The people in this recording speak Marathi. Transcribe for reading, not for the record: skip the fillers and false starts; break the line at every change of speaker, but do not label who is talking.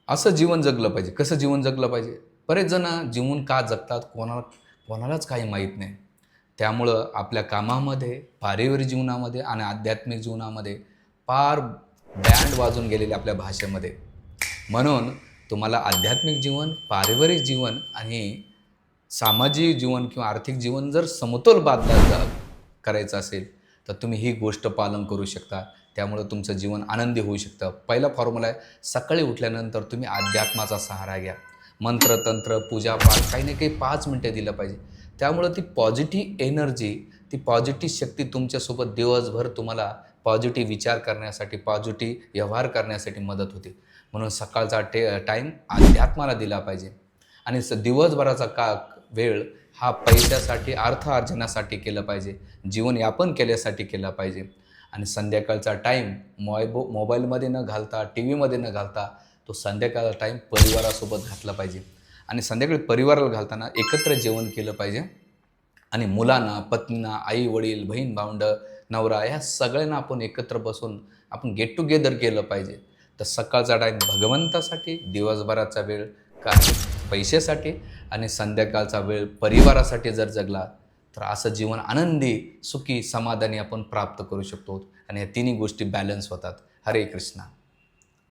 असं जीवन जगलं पाहिजे. कसं जीवन जगलं पाहिजे? बरेच जण जीवन का जगतात कोणालाच काही माहीत नाही. त्यामुळं आपल्या कामामध्ये, पारिवारिक जीवनामध्ये आणि आध्यात्मिक जीवनामध्ये फार बँड वाजून गेलेले आपल्या भाषेमध्ये. म्हणून तुम्हाला आध्यात्मिक जीवन, पारिवारिक जीवन आणि सामाजिक जीवन किंवा आर्थिक जीवन जर समतोल करायचं असेल, तर तुम्ही ही गोष्ट पालन करू शकता. त्यामुळं तुमचं जीवन आनंदी होऊ शकतं. पहिला फॉर्म्युला आहे, सकाळी उठल्यानंतर तुम्ही अध्यात्माचा सहारा घ्या. मंत्र, तंत्र, पूजापाठ काही ना काही 5 मिनिटं दिलं पाहिजे. त्यामुळं ती पॉझिटिव्ह एनर्जी, ती पॉझिटिव्ह शक्ती तुमच्यासोबत दिवसभर तुम्हाला पॉझिटिव्ह विचार करण्यासाठी, पॉझिटिव्ह व्यवहार करण्यासाठी मदत होते. म्हणून सकाळचा टाईम अध्यात्माला दिला पाहिजे. आणि दिवसभराचा वेळ हा पैशासाठी, अर्थ अर्जनासाठी केलं पाहिजे. जीवनयापन केल्यासाठी केला पाहिजे. आणि संध्याकाळचा टाईम मोबाईलमध्ये न घालता, टी व्हीमध्ये न घालता, तो संध्याकाळचा टाईम परिवारासोबत घातला पाहिजे. आणि संध्याकाळी परिवाराला घालताना एकत्र जेवण केलं पाहिजे. आणि मुलांना, पत्नींना, आई-वडील, बहीण-भावंडं, नवरा ह्या सगळ्यांना आपण एकत्र बसून आपण गेट टुगेदर केलं पाहिजे. तर सकाळचा टाईम भगवंतासाठी, दिवसभराचा वेळ पैशासाठी आणि संध्याकाळचा वेळ परिवारासाठी जर जगला, तर असं जीवन आनंदी, सुखी, समाधानी आपण प्राप्त करू शकतो. आणि या तिन्ही गोष्टी बॅलन्स होतात. हरे कृष्णा.